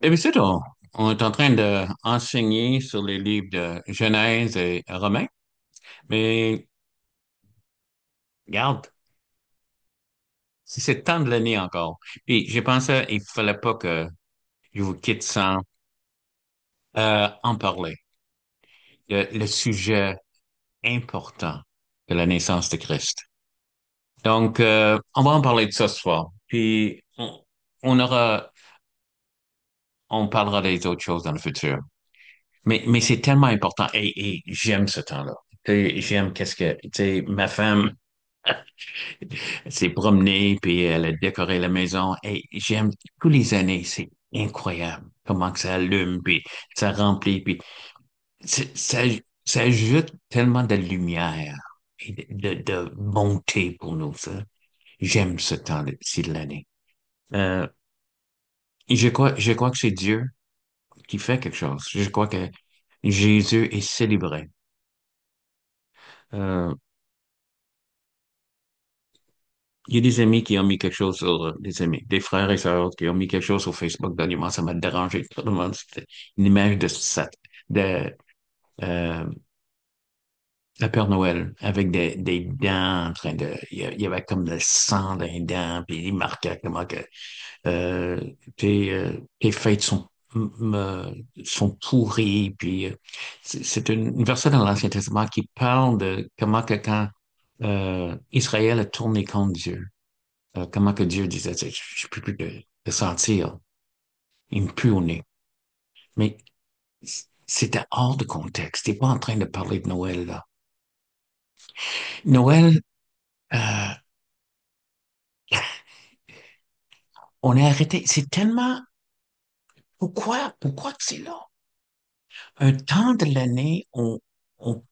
D'habitude, on est en train d'enseigner sur les livres de Genèse et Romains, mais regarde, si c'est le temps de l'année encore. Puis j'ai pensé, il fallait pas que je vous quitte sans en parler. Le sujet important de la naissance de Christ. Donc, on va en parler de ça ce soir. Puis on aura, on parlera des autres choses dans le futur. Mais c'est tellement important et j'aime ce temps-là. Tu sais, j'aime tu sais, ma femme, elle s'est promenée, puis elle a décoré la maison. Et j'aime tous les années, c'est incroyable comment que ça allume, puis ça remplit, puis ça, ça ajoute tellement de lumière et de bonté pour nous, ça. J'aime ce temps-ci de l'année. Euh, et je crois que c'est Dieu qui fait quelque chose. Je crois que Jésus est célébré. Euh, Il y a des amis qui ont mis quelque chose des amis, des frères et sœurs qui ont mis quelque chose sur Facebook dernièrement, ça m'a dérangé. Vraiment, c'était une image de euh, le Père Noël avec des dents en train il y avait comme le sang dans les dents, puis il marquait comment que euh, tes fêtes sont pourries, puis c'est une verset dans l'Ancien Testament qui parle de comment que quand Israël a tourné contre Dieu. Comment que Dieu disait, je peux plus le sentir, il me pue au nez. Mais c'était hors de contexte. T'es pas en train de parler de Noël, là. Noël, euh, on est arrêté. C'est tellement, pourquoi que c'est là? Un temps de l'année, on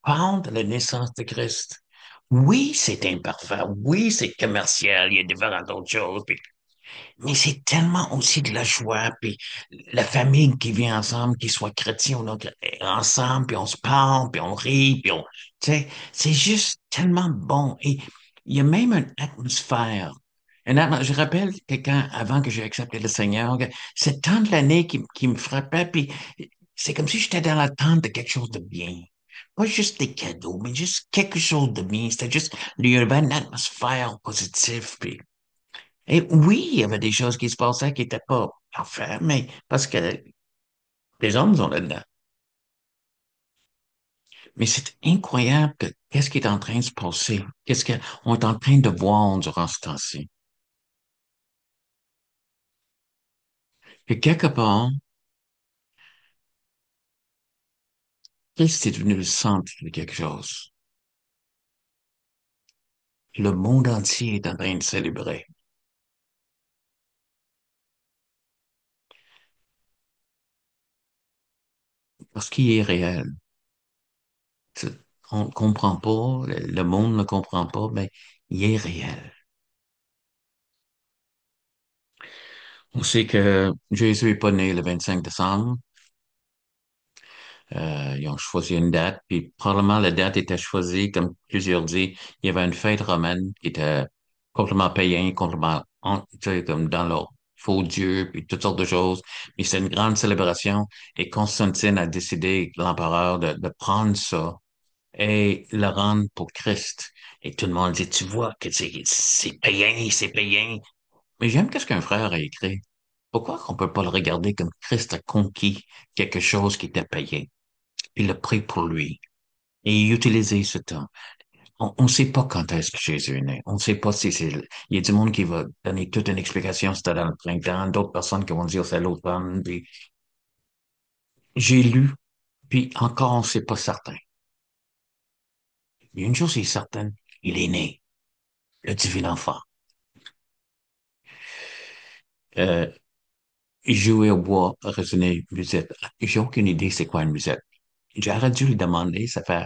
parle de la naissance de Christ. Oui, c'est imparfait. Oui, c'est commercial. Il y a différentes autres choses. Mais c'est tellement aussi de la joie, puis la famille qui vit ensemble, qui soit chrétien ou non, ensemble, puis on se parle, puis on rit, tu sais, c'est juste tellement bon. Et il y a même une atmosphère. Je rappelle quelqu'un, avant que j'ai accepté le Seigneur, que c'est tant de l'année qui me frappait, puis c'est comme si j'étais dans l'attente de quelque chose de bien. Pas juste des cadeaux, mais juste quelque chose de bien. C'était juste, il y avait une atmosphère positive, puis et oui, il y avait des choses qui se passaient qui n'étaient pas parfaites, mais parce que les hommes sont là-dedans. Mais c'est incroyable que qu'est-ce qui est en train de se passer, qu'est-ce qu'on est en train de voir durant ce temps-ci. Que quelque part, Christ est devenu le centre de quelque chose. Le monde entier est en train de célébrer parce qu'il est réel. C'est- On ne comprend pas, le monde ne comprend pas, mais il est réel. On sait que Jésus est pas né le 25 décembre. Ils ont choisi une date, puis probablement la date était choisie, comme plusieurs disent, il y avait une fête romaine qui était complètement païen, complètement, tu sais, comme dans leur faux dieu, puis toutes sortes de choses. Mais c'est une grande célébration, et Constantine a décidé, l'empereur, de prendre ça et le rendre pour Christ. Et tout le monde dit, tu vois que c'est païen, c'est païen. Mais j'aime qu'est-ce qu'un frère a écrit. Pourquoi on peut pas le regarder comme Christ a conquis quelque chose qui était païen? Il l'a pris pour lui. Et il utilisait ce temps. On ne sait pas quand est-ce que Jésus est né. On ne sait pas si c'est... Il y a du monde qui va donner toute une explication, c'était dans le printemps, d'autres personnes qui vont dire c'est l'automne. Puis j'ai lu, puis encore on ne sait pas certain. Mais une chose est certaine, il est né, le divin enfant. Euh, il jouait au bois, résonner musette. J'ai aucune idée c'est quoi une musette. J'aurais dû lui demander, ça fait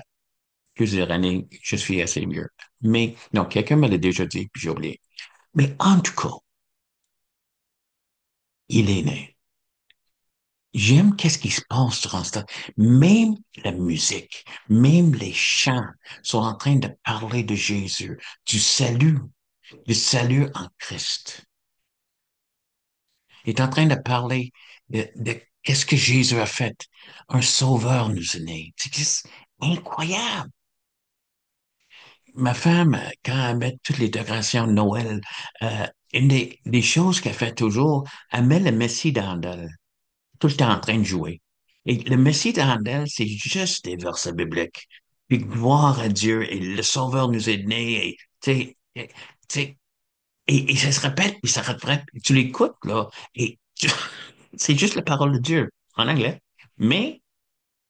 plusieurs années, je suis assez mieux. Mais non, quelqu'un me l'a déjà dit, puis j'ai oublié. Mais en tout cas, il est né. J'aime qu'est-ce qui se passe durant ce temps. Même la musique, même les chants sont en train de parler de Jésus, du salut en Christ. Il est en train de parler. qu'est-ce que Jésus a fait. Un sauveur nous est né. C'est juste incroyable. Ma femme, quand elle met toutes les décorations de Noël, une des choses qu'elle fait toujours, elle met le Messie dans tout le temps en train de jouer. Et le Messie de Handel, c'est juste des versets bibliques. Puis gloire à Dieu et le Sauveur nous est né. Et, tu sais, et ça se répète, puis ça se répète. Tu l'écoutes, là, et c'est juste la parole de Dieu en anglais. Mais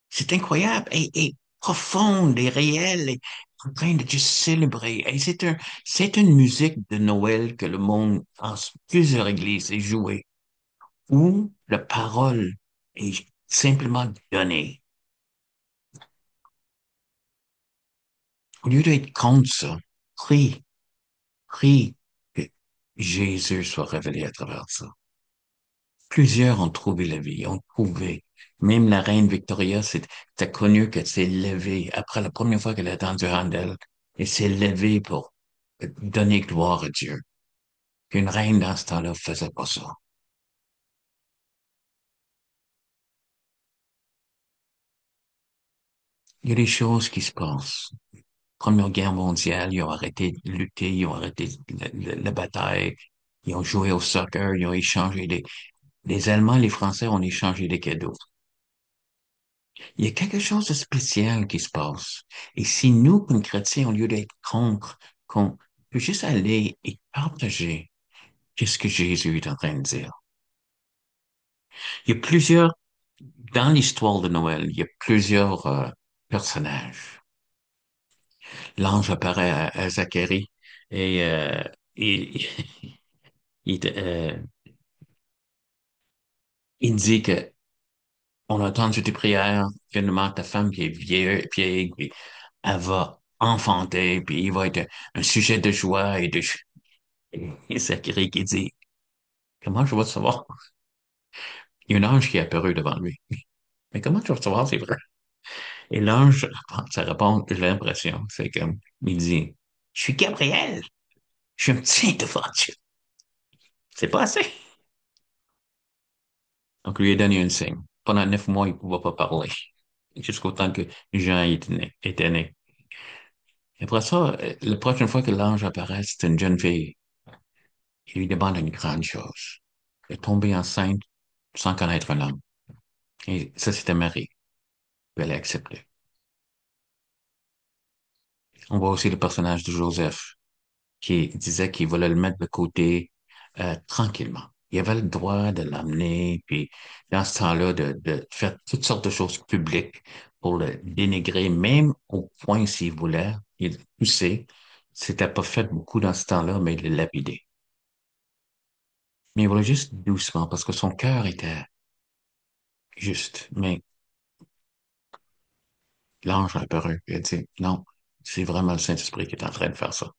c'est incroyable et profonde et réelle et en train de juste célébrer. Et c'est une musique de Noël que le monde, en plusieurs églises, est jouée où la parole est simplement donnée. Au lieu d'être contre ça, prie, prie que Jésus soit révélé à travers ça. Plusieurs ont trouvé la vie, ont trouvé. Même la reine Victoria, c'est connu qu'elle s'est levée après la première fois qu'elle a entendu Handel. Elle s'est levée pour donner gloire à Dieu. Qu'une reine dans ce temps-là faisait pas ça. Il y a des choses qui se passent. Première Guerre mondiale, ils ont arrêté de lutter, ils ont arrêté la bataille, ils ont joué au soccer, ils ont échangé les Allemands, les Français ont échangé des cadeaux. Il y a quelque chose de spécial qui se passe. Et si nous, comme chrétiens, au lieu d'être contre, qu'on peut juste aller et partager qu'est-ce que Jésus est en train de dire. Il y a plusieurs, dans l'histoire de Noël, il y a plusieurs personnages. L'ange apparaît à Zacharie et il, il, il dit que on a entendu tes prières, finalement ta femme qui est vieille, puis elle va enfanter, puis il va être un sujet de joie et Zacharie qui dit, comment je vais savoir? Il y a un ange qui est apparu devant lui. Mais comment je vais savoir, c'est vrai? Et l'ange, sa réponse, j'ai l'impression, c'est comme, il dit, je suis Gabriel, je suis un petit devant Dieu. C'est pas assez. Donc, lui a donné un signe. Pendant 9 mois, il ne pouvait pas parler. Jusqu'au temps que Jean était né. Et après ça, la prochaine fois que l'ange apparaît, c'est une jeune fille. Il lui demande une grande chose. Elle est tombée enceinte sans connaître un homme. Et ça, c'était Marie. Puis elle a accepté. On voit aussi le personnage de Joseph, qui disait qu'il voulait le mettre de côté tranquillement. Il avait le droit de l'amener, puis dans ce temps-là, de faire toutes sortes de choses publiques pour le dénigrer, même au point s'il voulait, il poussait. C'était pas fait beaucoup dans ce temps-là, mais il l'a lapidé. Mais il voulait juste doucement, parce que son cœur était juste. Mais l'ange a apparu, et a dit, non, c'est vraiment le Saint-Esprit qui est en train de faire ça.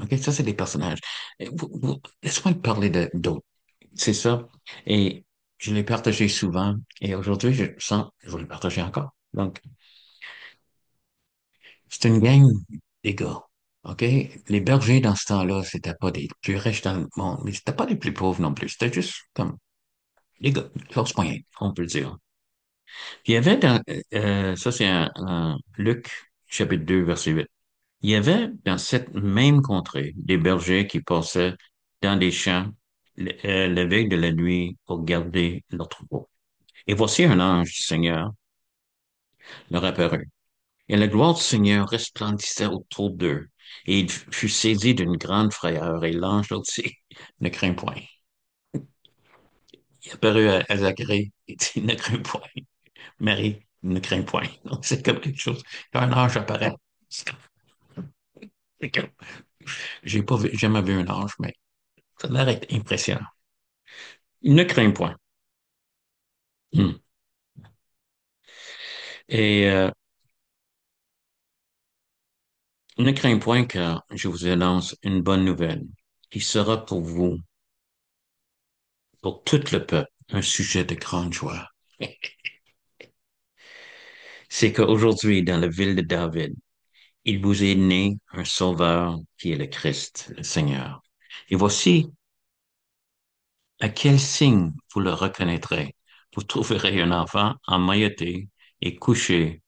OK, ça, c'est des personnages. Laisse-moi te parler d'autres. C'est ça. Et je l'ai partagé souvent. Et aujourd'hui, je vais le partager encore. Donc, c'est une gang des gars. OK? Les bergers dans ce temps-là, c'était pas des plus riches dans le monde, mais c'était pas les plus pauvres non plus. C'était juste comme les gars, classe moyenne, on peut dire. Puis il y avait ça c'est un Luc, chapitre 2 verset 8. Il y avait dans cette même contrée des bergers qui passaient dans des champs la veille de la nuit pour garder leur troupeau. Et voici un ange du Seigneur leur apparut. Et la gloire du Seigneur resplendissait autour d'eux. Et il fut saisi d'une grande frayeur. Et l'ange leur dit, ne crains point. Il apparut à Zacharie et dit, ne crains point. Marie, ne crains point. Donc, c'est comme quelque chose. Quand un ange apparaît, c'est comme, j'ai pas vu, jamais vu un ange, mais ça a l'air d'être impressionnant. Ne crains point. Hmm. Et ne crains point car je vous annonce une bonne nouvelle qui sera pour vous, pour tout le peuple, un sujet de grande joie. C'est qu'aujourd'hui, dans la ville de David, il vous est né un sauveur qui est le Christ, le Seigneur. Et voici à quel signe vous le reconnaîtrez. vous trouverez un enfant emmailloté et couché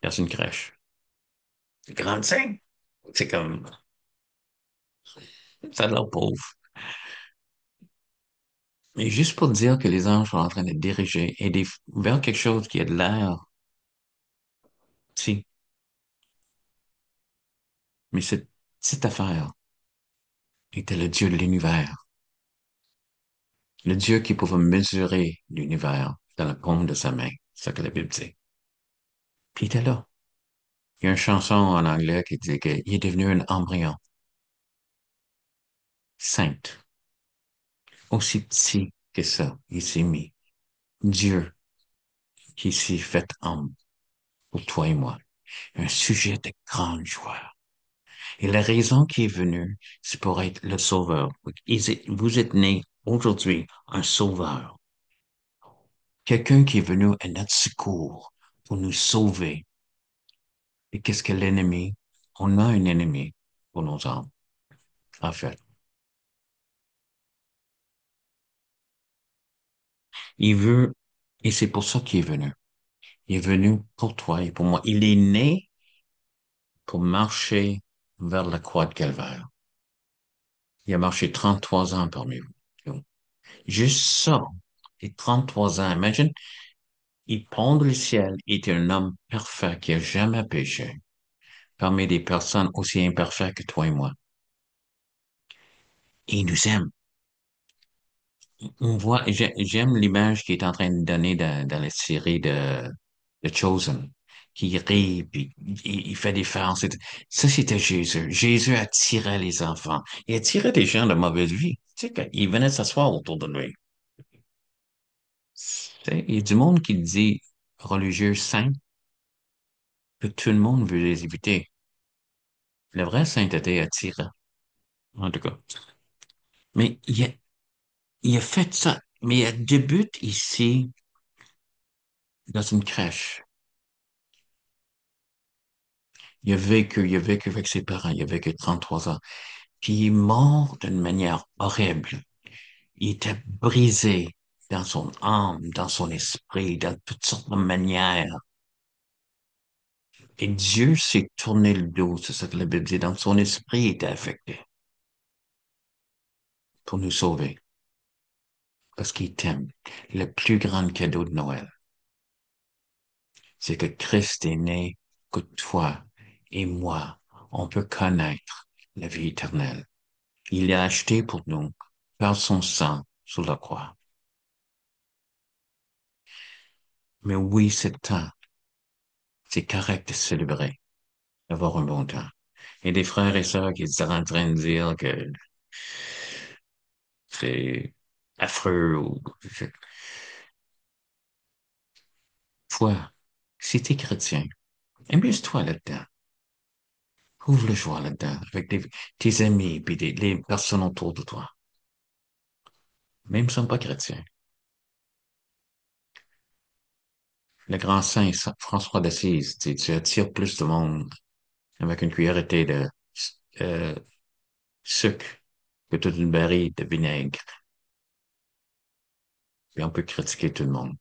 dans une crèche. 45. C'est comme, ça a l'air pauvre. Mais juste pour dire que les anges sont en train de diriger et vers quelque chose qui a de l'air, si, mais cette affaire était le Dieu de l'univers, le Dieu qui pouvait mesurer l'univers dans la paume de sa main, c'est ce que la Bible dit. Puis il était là. Il y a une chanson en anglais qui dit qu'il est devenu un embryon, sainte, aussi petit que ça, il s'est mis. Dieu qui s'est fait homme pour toi et moi. Un sujet de grande joie. Et la raison qui est venue, c'est pour être le sauveur. Vous êtes né aujourd'hui un sauveur. Quelqu'un qui est venu à notre secours pour nous sauver. Et qu'est-ce que l'ennemi? On a un ennemi pour nos âmes, en fait. Il veut, et c'est pour ça qu'il est venu. Il est venu pour toi et pour moi. Il est né pour marcher vers la croix de Calvaire. Il a marché 33 ans parmi vous. Juste ça, et 33 ans. Imagine, il pond le ciel, il était un homme parfait qui a jamais péché, parmi des personnes aussi imparfaites que toi et moi. Et il nous aime. On voit, j'aime l'image qu'il est en train de donner dans la série de Chosen, qui rit, puis il fait des farces. Ça, c'était Jésus. Jésus attirait les enfants. Il attirait des gens de mauvaise vie. Tu sais, ils venaient s'asseoir autour de lui. Tu sais, il y a du monde qui dit religieux saint, que tout le monde veut les éviter. La vraie sainteté attire, en tout cas. Mais il a fait ça. Mais il débute ici, dans une crèche. Il a vécu avec ses parents, il a vécu 33 ans. Puis il est mort d'une manière horrible. Il était brisé dans son âme, dans son esprit, dans toutes sortes de manières. Et Dieu s'est tourné le dos, c'est ça que la Bible dit, dans son esprit était affecté pour nous sauver. Parce qu'il t'aime. Le plus grand cadeau de Noël, c'est que Christ est né, que toi et moi, on peut connaître la vie éternelle. Il l'a acheté pour nous par son sang sur la croix. Mais oui, c'est temps. C'est correct de célébrer, d'avoir un bon temps. Et des frères et sœurs qui sont en train de dire que c'est affreux ou toi, si t'es chrétien, amuse-toi là-dedans. Ouvre le joie là-dedans avec tes amis puis les personnes autour de toi. Même si ils sont pas chrétiens. Le grand saint François d'Assise, tu attires plus de monde avec une cuillerée de euh, sucre que toute une barille de vinaigre. Puis on peut critiquer tout le monde.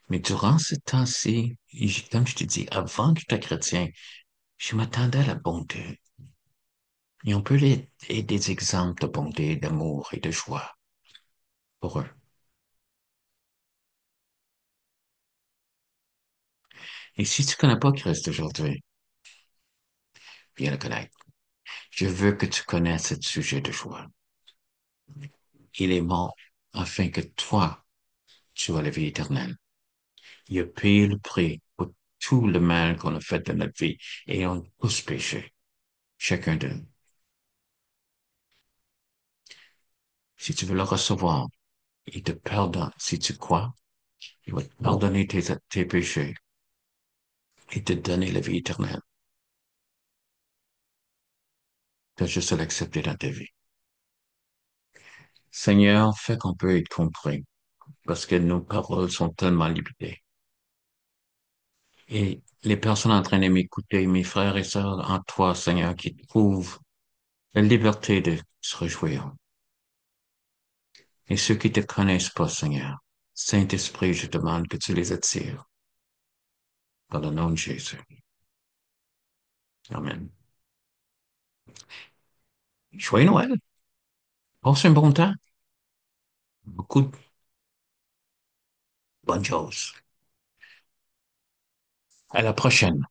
Mais durant ce temps-ci, comme je te dis, avant que j'étais chrétien, je m'attendais à la bonté. Et on peut et des exemples de bonté, d'amour et de joie pour eux. Et si tu connais pas Christ aujourd'hui, viens le connaître. Je veux que tu connaisses ce sujet de joie. Il est mort afin que toi, tu aies la vie éternelle. Il a payé le prix pour tout le mal qu'on a fait dans notre vie et on a tous péché, chacun d'eux. Si tu veux le recevoir, il te pardonne. Si tu crois, il va te pardonner tes péchés et te donner la vie éternelle. Tu as juste à l'accepter dans ta vie. Seigneur, fais qu'on peut être compris parce que nos paroles sont tellement limitées. Et les personnes en train de m'écouter, mes frères et sœurs, en toi, Seigneur, qui trouvent la liberté de se réjouir. Et ceux qui te connaissent pas, Seigneur, Saint-Esprit, je demande que tu les attires dans le nom de Jésus. Amen. Joyeux Noël. Passe un bon temps. Beaucoup de bonnes choses. À la prochaine.